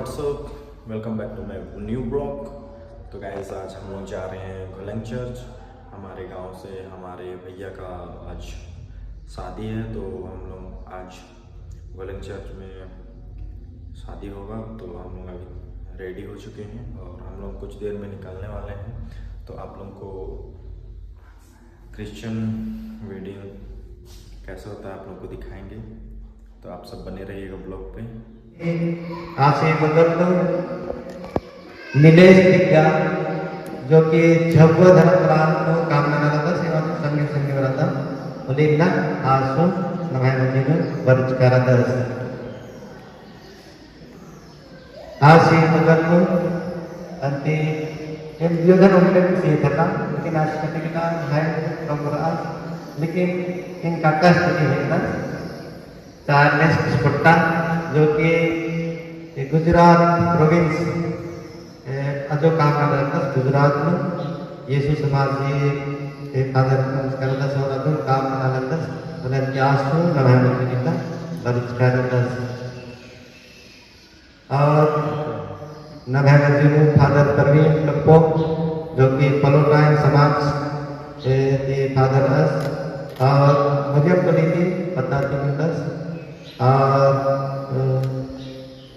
WhatsApp welcome back to my new blog. तो guys आज हम लोग जा रहे हैं गोलैंग चर्च। हमारे गांव से हमारे भैया का आज शादी है, तो हम लोग आज गोलैंग चर्च में शादी होगा। तो हम लोग अभी रेडी हो चुके हैं और हम लोग कुछ देर में निकलने वाले हैं। तो आप लोग को क्रिश्चियन वेडिंग कैसा होता है आप लोग को दिखाएंगे, तो आप सब बने रहिएगा ब्लॉग पे। आशीर्वाद नीलेश दिग्गा जो कि झब्बो धर्मराम को कामना करता सेवा संगे संगे बरता उलिना आसु नमः मंदिर वर्च करदस आशीर्वाद को अंति इन योधन उनके से था, लेकिन आज का है कमराज, लेकिन इनका कष्ट नहीं है चार्लेस स्पट्टा जो कि गुजरात प्रोविंस जो काम करता है गुजरात में यीशु समाज जी फादर करता सोना काम करता उन्हें त्यास को नवाब का बर्च करता और नवाब जी को फादर प्रवीण टप्पो जो कि पलोटाइन समाज के फादर अस और मुझे बड़ी थी पता थी और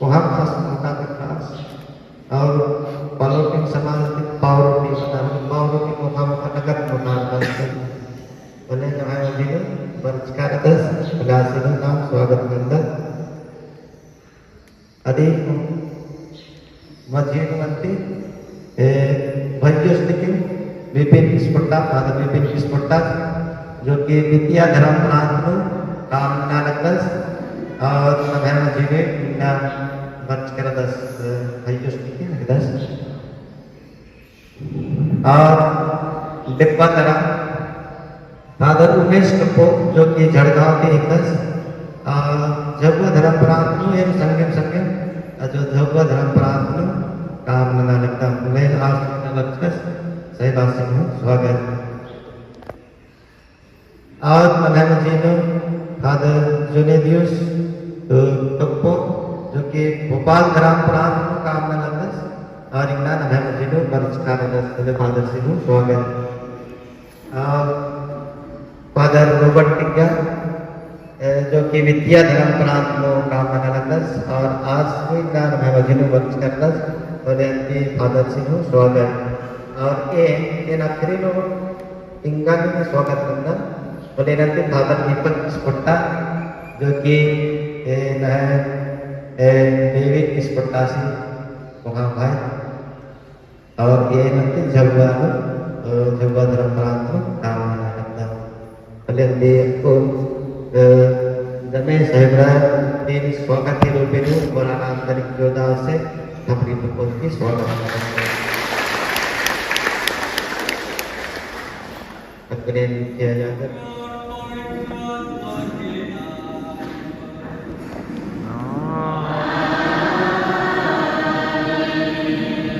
वहाँ का विकास और पलोटिन समाज की पावरोटी मुखा नगर बोले नवाब बरचकार नाम स्वागत करता अधिक मस्जिद मंत्री भज्योस्तिकी विपिन किस्पट्टा फादर विपिन किस्पट्टा जो कि विद्या धर्म प्रांत में काम नालकस और नवाब जी ने बिना बच कर 10 भज्योस्तिकी 10 और डिब्बा तरह फादर उमेश कपूर जो कि झड़गांव के 10 झब्बो धर्म प्रांत में एवं संगम संगम जो झब्बो धर्म प्रांत में काम मना लगता मैं आज लक्ष्य सही बात से हूँ स्वागत और नवाब जी ने फादर जुनेदियस टप्पो जो कि भोपाल ग्राम प्रांत में काम में लगता और इतना नवाब जी ने बरचकार फादर से हूँ स्वागत और फादर रॉबर्ट टिग्गा जो कि विद्या धर्म प्रांत में काम में लगता और आज को इतना नवाब जी ने बरचकार बोले फादर से हूँ स्वागत और ये नखरी लोग इंगानी में स्वागत करना बोले नंदी फादर दीपक स्पट्टा जो कि देवी स्पट्टा से वहाँ भाई और ये नंदी झब्बा धर्म प्रांत में काम मना करता बोले को जमे सहबरा देवी स्वागत के रूप में बोला आंतरिक योद्धा से अपनी प्रपोज की स्वागत किया जाकर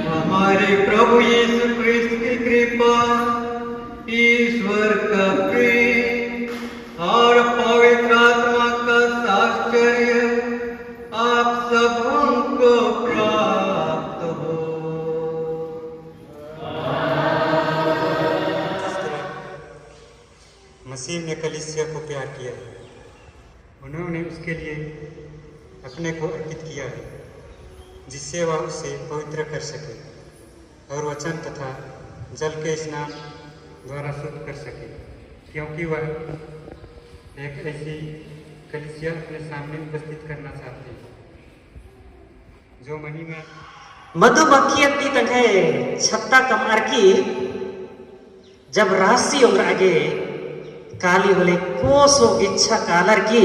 हमारे प्रभु यीशु क्रिस्त की कृपा, ईश्वर का प्रेम और पवित्र आत्मा का साक्षर्य आप सबको प्राप्त हो। मसीह ने कलीसिया को प्यार किया, उन्होंने उसके लिए अपने को अर्पित किया है, जिससे वह उसे पवित्र कर सके और वचन तथा जल के स्नान द्वारा शुद्ध कर सके, क्योंकि वह एक ऐसी कलीसिया अपने सामने उपस्थित करना चाहते हैं जो महिमा मधुमक्खी तंगे छत्ता कमार की जब राशि उम्र आगे काली होले कोसो इच्छा कालर की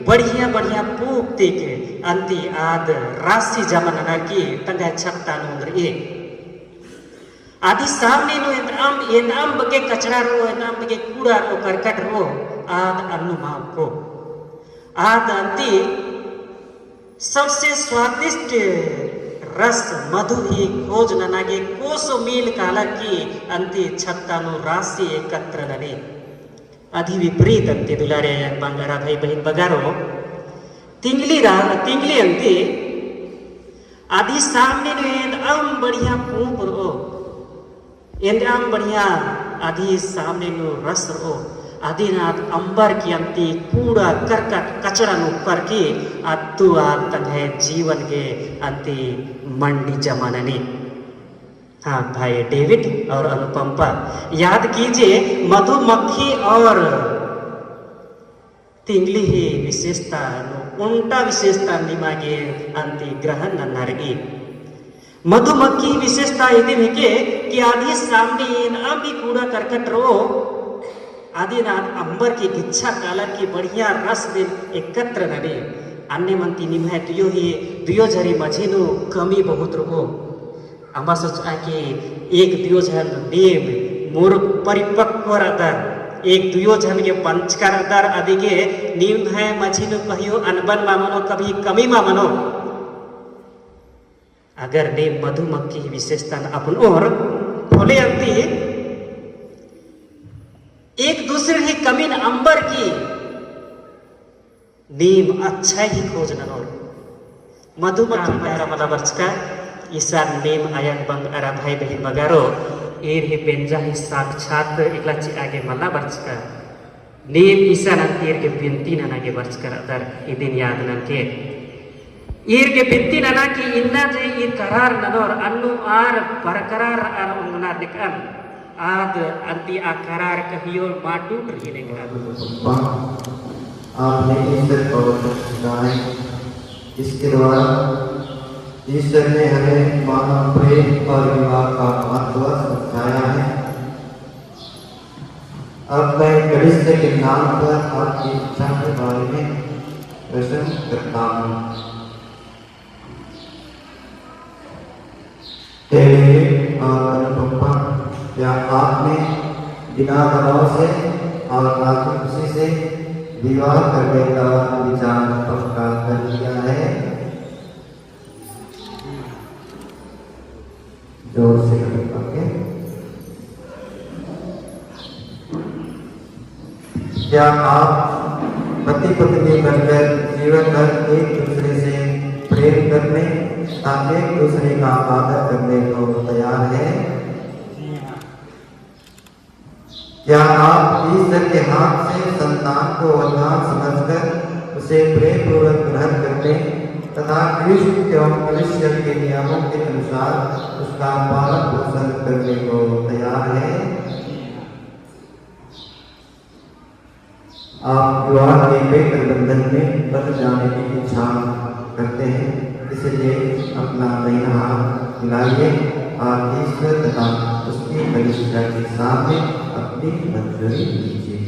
बढ़िया बढ़िया पूक्ति के अंति आद राशि जमन की तंगे छत्ता उम्र ए आदि सामने नो एनाम बगे कचरा रो एनाम बगे कूड़ा रो करकट रो आद अनुभाव को आद अंति सबसे स्वादिष्ट रस मधु ही खोज ननागे कोसो मील काला की अंति छत्तानु राशि एकत्र लगे अधि विपरीत अंति दुलारे बंगारा भाई बहन बगारो तिंगली अंति आदि सामने एंदम बढ़िया पूप रो एंदम बढ़िया आदि सामने नु रस रो आदिनाथ अंबर की अंति कूड़ा करकट कचरा नु करके अतु तंगे जीवन के अंति मंडी जमाननी। हाँ भाई डेविड और अनुपम्पा याद कीजिए मधुमक्खी और तिंगली ही विशेषता उल्टा विशेषता निमागे अंति ग्रहण नरगी मधुमक्खी विशेषता यदि है कि आदि सामने अभी कूड़ा करकट रो आदिनाथ अंबर की इच्छा कालर की बढ़िया रस दिन एकत्र नरे अन्य मंती निमह तुयो ही दुयो झरी मझिनु कमी बहुत रो अम्बा सोचा कि एक दुयो झन नेम मोर परिपक्व रदर एक दुयो झन के पंचकर दर आदि के नीम है मझिनु कहियो अनबन मामनो कभी कमी मामनो अगर ने मधुमक्खी विशेषता अपन और फले अंति एक दूसरे ही कमीन अंबर की नीम अच्छा ही खोज न मधुमक्खी पैरा मला बचका ईसा नेम आयन बंग अरा भाई बहन मगारो एर ही बेंजा ही साक्षात इकलाची आगे मला बचका नेम ईसा नंतीर के बिनती नना के बचकर अदर इदिन याद नन के ईर के बिनती नना की इन्ना जे ईर करार ननोर अन्नु आर बरकरार आर उंगना दिकन आद अंति आकरार कहियो माटू रही लेगा आपने ईश्वर को सिखाए इसके द्वारा ईश्वर ने हमें मानव प्रेम और विवाह का महत्व समझाया है। अब मैं कलिसिया के नाम पर आपकी इच्छा के बारे में प्रश्न करता हूँ। और अनुपम्पा क्या आपने बिना दबाव से और आत्म खुशी से विवाह करने का विचार पक्का कर लिया है? जोर से करेंगे। क्या आप पति पत्नी बनकर जीवन भर एक दूसरे से प्रेम करने ताकि एक दूसरे का आदर करने को तैयार है? क्या आप ईश्वर के हाथ से संतान को वरदान समझकर उसे प्रेम पूर्वक ग्रहण करने तथा कृष्ण एवं कलिसिया के नियमों के अनुसार उसका पालन पोषण करने को तैयार है? आप विवाह के पवित्र बंधन में बंध जाने की इच्छा करते हैं, इसलिए अपना दाहिना हाथ मिलाइए और ईश्वर तथा उसकी कलिसिया के सामने अपनी मंजूरी दीजिए।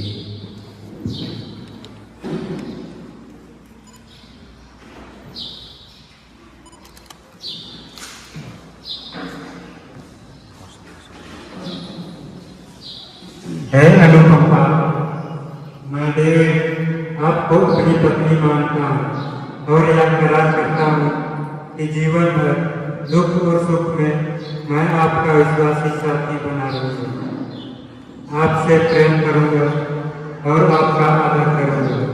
है अनुपम्पा, मैं देव आपको अपनी पत्नी मानता हूँ और यह करार करता हूँ कि जीवन भर दुख और सुख में मैं आपका विश्वासी साथी बना रहूँगा, आपसे प्रेम करूँगा और आपका आदर करूँगा।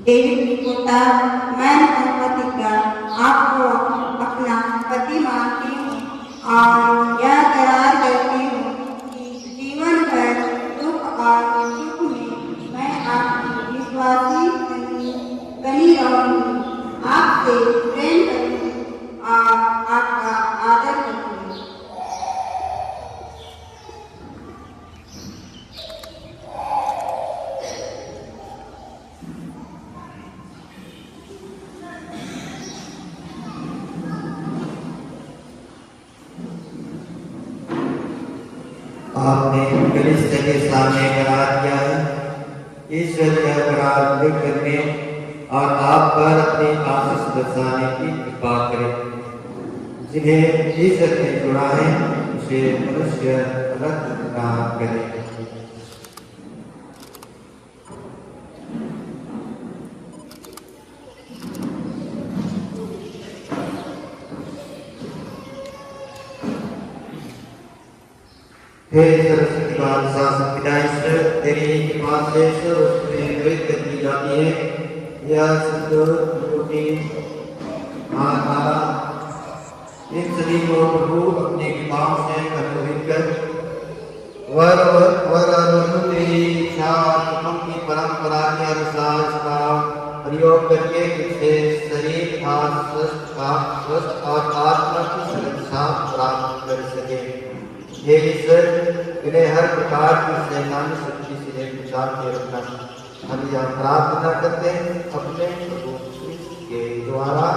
डेविड पोता मैं अनुपतिका आपको अपना पति मानती हूँ और यह करार करती हूँ कि जीवन भर दुख और सुख में मैं आपकी विश्वासी बनी रहूँगी, आपसे प्रेम करूँगी और आपका आदर करूँगी। आपने कलिसिया के सामने करार किया है। ईश्वर यह करार पूरे करने और आप पर अपनी आशीष बरसाने की कृपा करें। जिन्हें ईश्वर ने जोड़ा है उसे मनुष्य अलग ना करे। हे सरस्वती बादशाह पिताश्वर तेरी कृपा से सब वस्तुएं पवित्र की जाती है। यह शुद्ध रोटी माला इन सभी को प्रभु अपनी कृपाओं से अनुग्रहित कर वर तेरी इच्छा और की परंपरा के अनुसार इसका प्रयोग करके तुझसे शरीर का स्वस्थ और आत्मा की सुरक्षा प्राप्त कर सके। हे ईश्वर इन्हें हर प्रकार की शैतानी शक्ति से बचा के रखना। हम यह प्रार्थना करते हैं अपने प्रभु के द्वारा।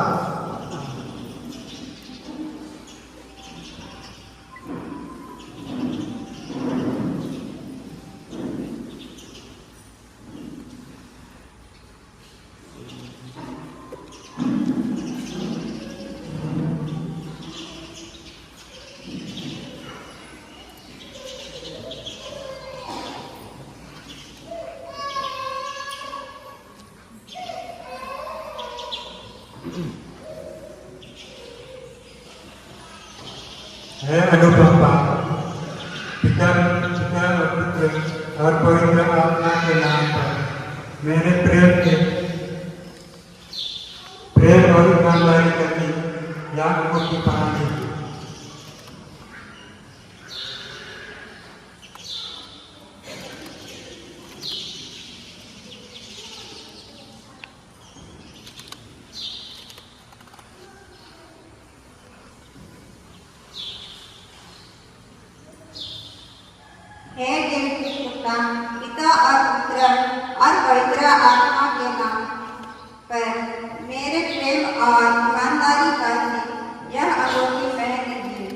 है अनुपमा पिता और पुत्र और पवित्र आत्मा के नाम पर मेरे प्रेम और ईमानदारी करनी याकूब की कहानी। हे जिनकी पुत्र पिता और पुत्र और पवित्र आत्मा के नाम पर मेरे प्रेम और ईमानदारी करके यह अनोखी पहल कीजिए।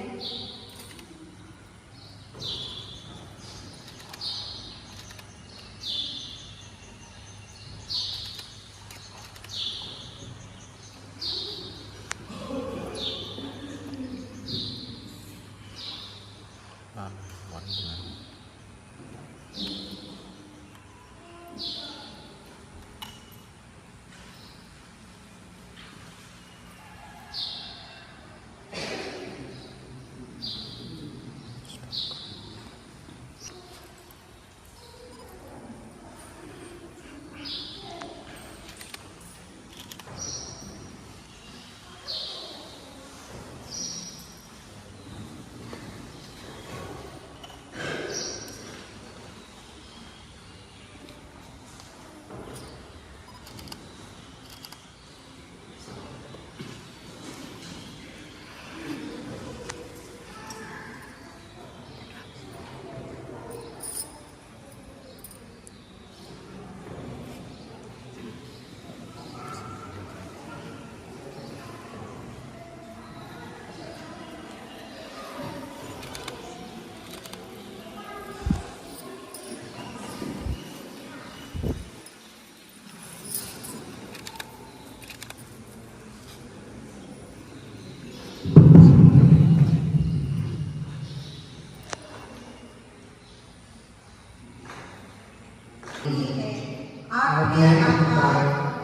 आपने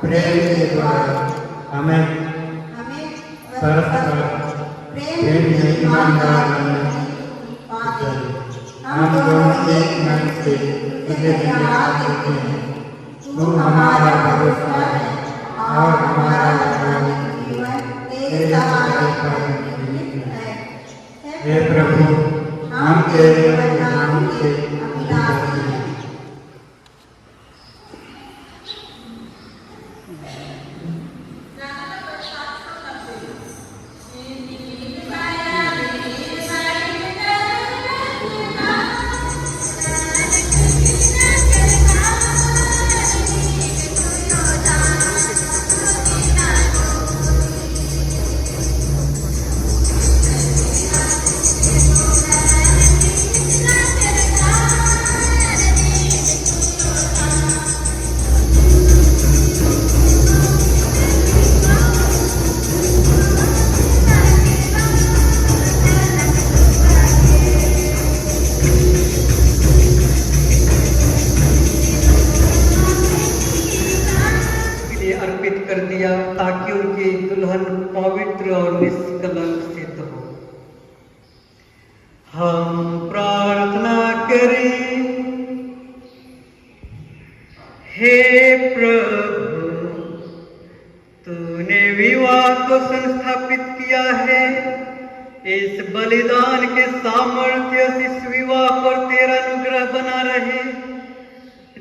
प्रेम के द्वारा हमें परस्पर प्रेम में ईमानदार बनाने। हम दोनों एक मन से तुझे धन्यवाद देते हैं। तू हमारा भरोसा है और हमारा जीवन तेरे सहारे पर निर्मित है। हे प्रभु, हम तेरे नाम से अभिलाषी हैं। कर दिया ताकि उनकी दुल्हन पवित्र और निष्कलंक सिद्ध हो। हम प्रार्थना करें। हे प्रभु, तूने विवाह को संस्थापित किया है। इस बलिदान के सामर्थ्य से इस विवाह पर तेरा अनुग्रह बना रहे।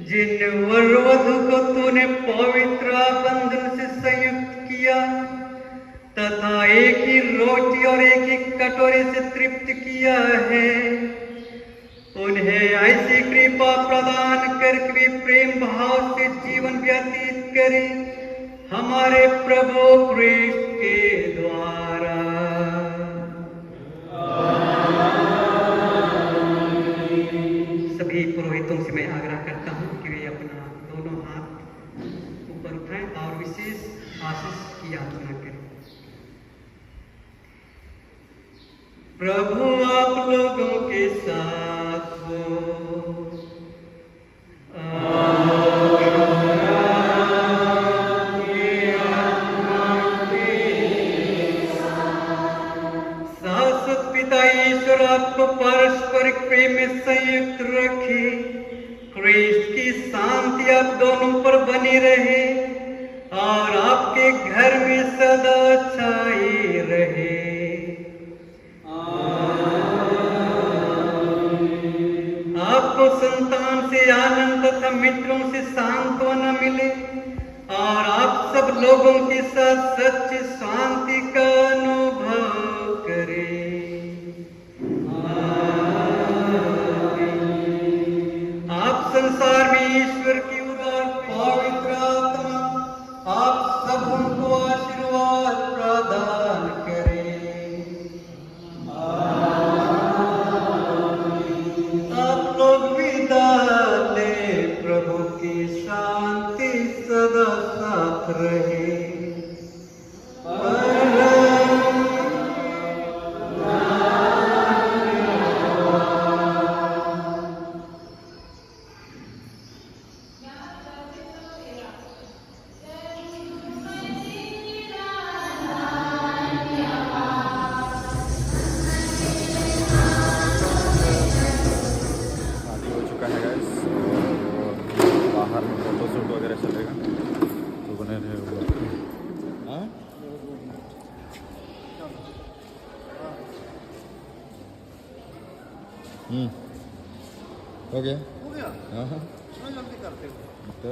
जिन वर वधु को तूने पवित्र बंधन से संयुक्त किया तथा एक ही रोटी और एक ही कटोरे से तृप्त किया है, उन्हें ऐसी कृपा प्रदान करके वे प्रेम भाव से जीवन व्यतीत करें हमारे प्रभु क्रिस्त के द्वारा। सभी पुरोहितों से मैं आग्रह करता हूं कि वे अपना दोनों हाथ ऊपर उठाएं और विशेष आशीष की याचना करें। प्रभु आप लोगों के साथ हो। शाश्वत पिता ईश्वर आपको पारस्परिक प्रेम में संयुक्त रखे। क्रिस्त की शांति आप दोनों पर बनी रहे और आपके घर में सदा छाई रहे। आपको संतान से आनंद तथा मित्रों से सांत्वना मिले और आप सब लोगों के साथ सच्ची शांति का अनुभव करें। आप संसार में ईश्वर की उदार पवित्र आत्मा आप सब उनको आशीर्वाद प्रदान करें। आप लोग विदा लें। प्रभु की शांति सदा साथ रहे। शादी हो चुका है गाइस, बाहर में फोटोशूट वगैरह चलेगा तो बने रहे हुए। हाँ हो गया। हाँ हाँ जल्दी करते हो तो